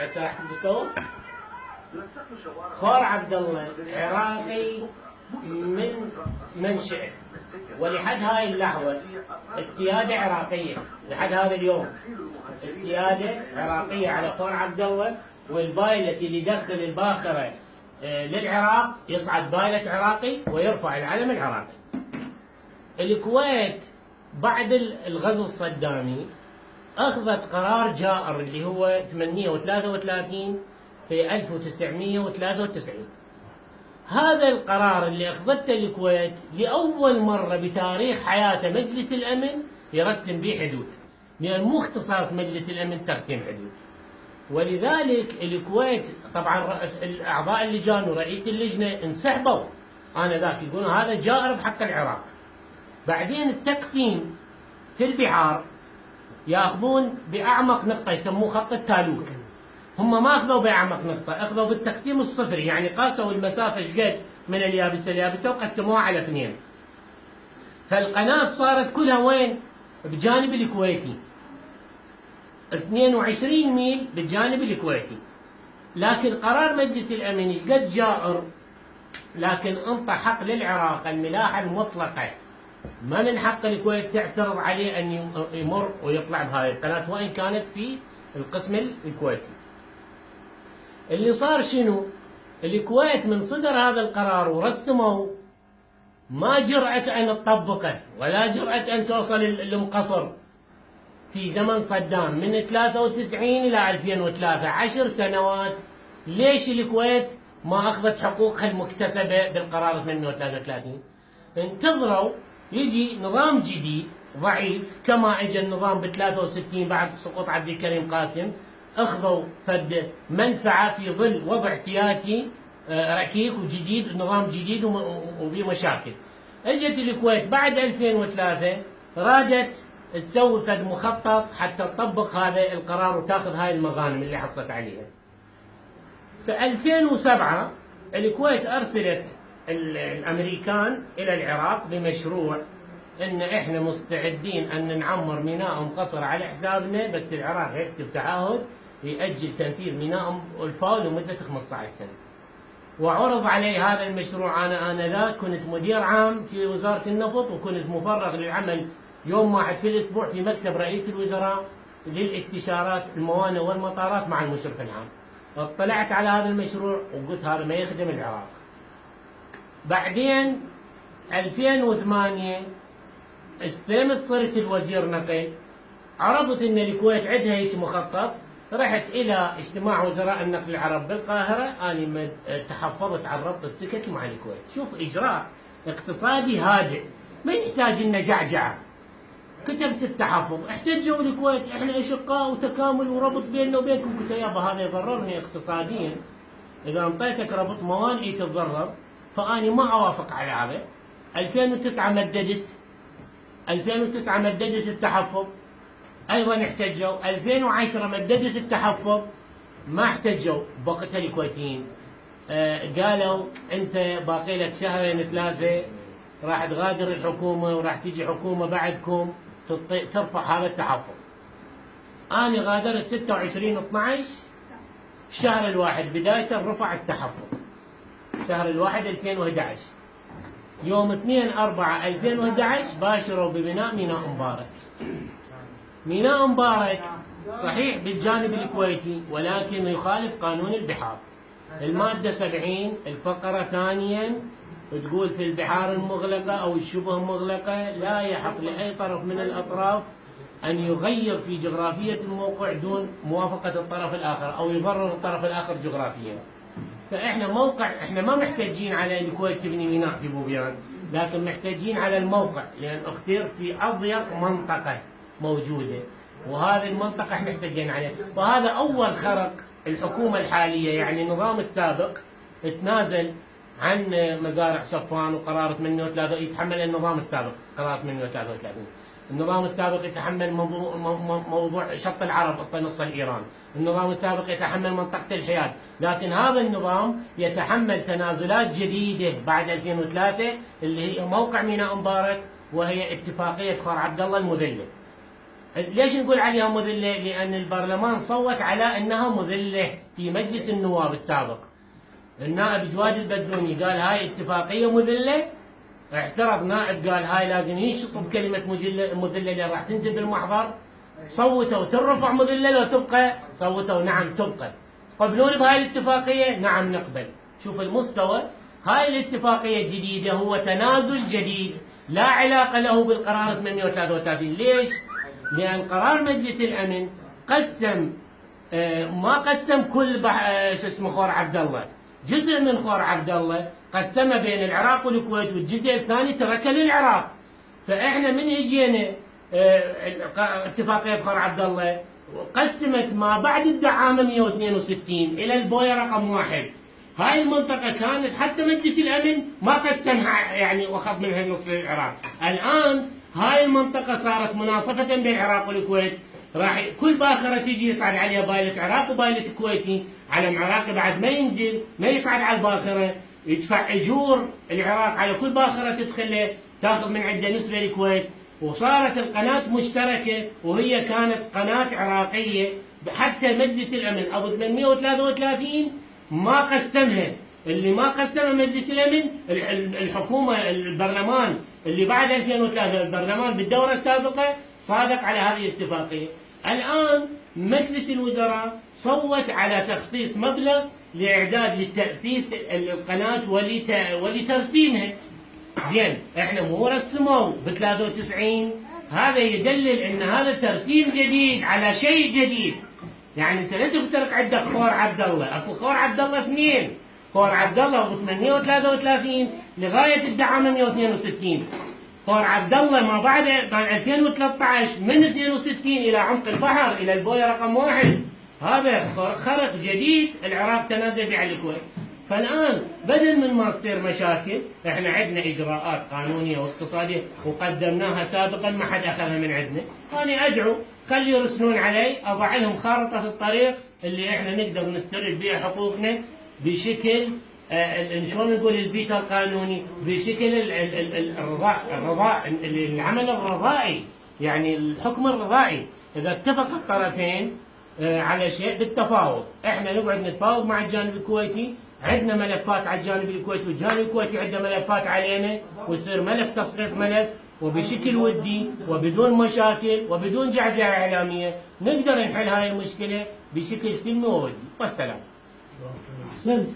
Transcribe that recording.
هسه راح تتصور خور عبد الله عراقي من منشئه، ولحد هاي اللحظة السيادة عراقية، لحد هذا اليوم السيادة عراقية على خور عبد الله، والبايلت اللي يدخل الباخرة للعراق يصعد بايلت عراقي ويرفع العلم العراقي. الكويت بعد الغزو الصدامي أخذت قرار جائر اللي هو 833 في 1993. هذا القرار اللي أخذته الكويت لأول مرة بتاريخ حياته مجلس الأمن يرسم به حدود، لأن مو اختصاص مجلس الأمن ترسيم حدود. ولذلك الكويت طبعا أعضاء اللجان ورئيس اللجنة انسحبوا آنذاك، يقولون هذا جائر بحق العراق. بعدين التقسيم في البحار ياخذون باعمق نقطه يسموه خط التالوك، هم ما اخذوا باعمق نقطه، اخذوا بالتقسيم الصفري، يعني قاسوا المسافه ايش من اليابسه اليابسه وقسموها على اثنين. فالقناه صارت كلها وين؟ بجانب الكويتي، 22 ميل بالجانب الكويتي. لكن قرار مجلس الامن ايش قد جائر، لكن انطى حق للعراق الملاحه المطلقه، ما من حق الكويت تعترض عليه ان يمر ويطلع بهاي القناه وان كانت في القسم الكويتي. اللي صار شنو؟ الكويت من صدر هذا القرار ورسموا ما جرأت ان تطبقه ولا جرأت ان توصل المقصر في زمن صدام من 93 الى 2003، 10 سنوات. ليش الكويت ما اخذت حقوقها المكتسبه بالقرار 833؟ انتظروا يجي نظام جديد ضعيف كما اجى النظام ب 63 بعد سقوط عبد الكريم قاسم، اخذوا فد منفعه في ظل وضع سياسي ركيك وجديد، نظام جديد وفي مشاكل. اجت الكويت بعد 2003 رادت تسوي فد مخطط حتى تطبق هذا القرار وتاخذ هاي المغانم اللي حصلت عليها. في 2007 الكويت ارسلت الامريكان الى العراق بمشروع ان احنا مستعدين ان نعمر ميناء مقصر على حسابنا، بس العراق يكتب تعهد يأجل تنفيذ ميناء الفاو لمده 15 سنه. وعرض علي هذا المشروع، انا انذاك كنت مدير عام في وزاره النفط، وكنت مفرغ للعمل يوم واحد في الاسبوع في مكتب رئيس الوزراء للاستشارات الموانئ والمطارات مع المشرف العام. اطلعت على هذا المشروع وقلت هذا ما يخدم العراق. بعدين 2008 استلمت صرت الوزير نقل، عرفت ان الكويت عندها هيك مخطط، رحت الى اجتماع وزراء النقل العرب بالقاهره، انا تحفظت عن ربط السكك مع الكويت. شوف اجراء اقتصادي هادئ ما يحتاج لنا جعجعه. كتبت التحفظ، احتجوا الكويت احنا اشقاء وتكامل وربط بيننا وبينكم، قلت يابا هذا يضررني اقتصاديا، اذا انطيتك ربط موانئي تتضرر، فاني ما اوافق على هذا. 2009 مددت التحفظ، ايضا احتجوا. 2010 مددت التحفظ، ما احتجوا بوقتها الكويتيين. قالوا انت باقي لك شهرين ثلاثه راح تغادر الحكومه وراح تيجي حكومه بعدكم ترفع هذا التحفظ. انا غادرت 26/12 شهر الواحد بداية رفع التحفظ، شهر الواحد 2011. يوم 2/4/2011 باشروا ببناء ميناء مبارك. ميناء مبارك صحيح بالجانب الكويتي ولكن يخالف قانون البحار. المادة 70 الفقرة ثانيا تقول في البحار المغلقة أو الشبه مغلقة لا يحق لأي طرف من الأطراف أن يغير في جغرافية الموقع دون موافقة الطرف الآخر أو يضرر الطرف الآخر جغرافيا. فإحنا موقع، إحنا ما محتاجين على الكويت تبني ميناء في بوبيان، لكن محتاجين على الموقع لأن اختير في أضيق منطقة موجودة، وهذه المنطقة احنا محتاجين عليها. وهذا أول خرق الحكومة الحالية، يعني النظام السابق تنازل عن مزارع صفوان وقرار 833، يتحمل النظام السابق قرار 833. النظام السابق يتحمل موضوع شط العرب النص الإيران، النظام السابق يتحمل منطقة الحياد، لكن هذا النظام يتحمل تنازلات جديدة بعد 2003 اللي هي موقع ميناء مبارك وهي اتفاقية خور عبد الله المذلة. ليش نقول عليها مذلة؟ لأن البرلمان صوت على أنها مذلة في مجلس النواب السابق. النائب جواد البدروني قال هاي اتفاقية مذلة، اعترض نائب قال هاي لازم يشطب كلمة مذلة اللي راح تنزل بالمحضر. صوتوا ترفع مذلة لو تبقى؟ صوتوا نعم تبقى. قبلون بهاي الاتفاقية؟ نعم نقبل. شوف المستوى، هاي الاتفاقية الجديدة هو تنازل جديد لا علاقة له بالقرار 833. ليش؟ لأن قرار مجلس الأمن قسم ما قسم كل شو اسمه خور عبد الله، جزء من خور عبد الله قسمه بين العراق والكويت، والجزء الثاني تركه للعراق. فاحنا من اجينا اتفاقيه خور عبد الله قسمت ما بعد الدعامه 162 الى البويه رقم 1. هاي المنطقه كانت حتى مجلس الامن ما قسمها، يعني واخذ منها النصف للعراق. الان هاي المنطقه صارت مناصفه بين العراق والكويت، راح كل باخره تجي يصعد عليها بايلت عراق وبايلت كويتي. علم عراقي بعد ما ينزل ما يصعد على الباخره، يدفع اجور العراق على كل باخره تدخل تاخذ من عنده نسبه الكويت. وصارت القناه مشتركه وهي كانت قناه عراقيه، حتى مجلس الامن ابو 833 ما قسمها. اللي ما قسمها مجلس الامن الحكومه البرلمان اللي بعد 2003 البرلمان بالدوره السابقه صادق على هذه الاتفاقيه. الان مجلس الوزراء صوت على تخصيص مبلغ لاعداد لتاسيس القناه ولترسيمها. زين احنا مو رسموا ب 93، هذا يدلل ان هذا ترسيم جديد على شيء جديد. يعني انت لا تفترق عندك خور عبد الله، اكو خور عبد الله اثنين، خور عبد الله ب 833 لغايه الدعامه 162. خور عبد الله ما بعد 2013 من 62 الى عمق البحر الى البويه رقم 1. هذا خرق جديد العراق تنازل به على الكويت. فالان بدل من ما تصير مشاكل، احنا عندنا اجراءات قانونيه واقتصاديه وقدمناها سابقا ما حد اخذها من عندنا. انا ادعو خلي يرسلون علي، اضع لهم خارطه الطريق اللي احنا نقدر نسترد بها حقوقنا بشكل شلون نقول البيت القانوني، بشكل الرضاء العمل الرضائي، يعني الحكم الرضائي. اذا اتفق الطرفين على شيء بالتفاوض، احنا نقعد نتفاوض مع الجانب الكويتي، عندنا ملفات على الجانب الكويتي والجانب الكويتي عنده ملفات علينا، ويصير ملف تسقيط ملف وبشكل ودي وبدون مشاكل وبدون جعجعه اعلاميه، نقدر نحل هاي المشكله بشكل سلمي وودي. والسلام. احسنت.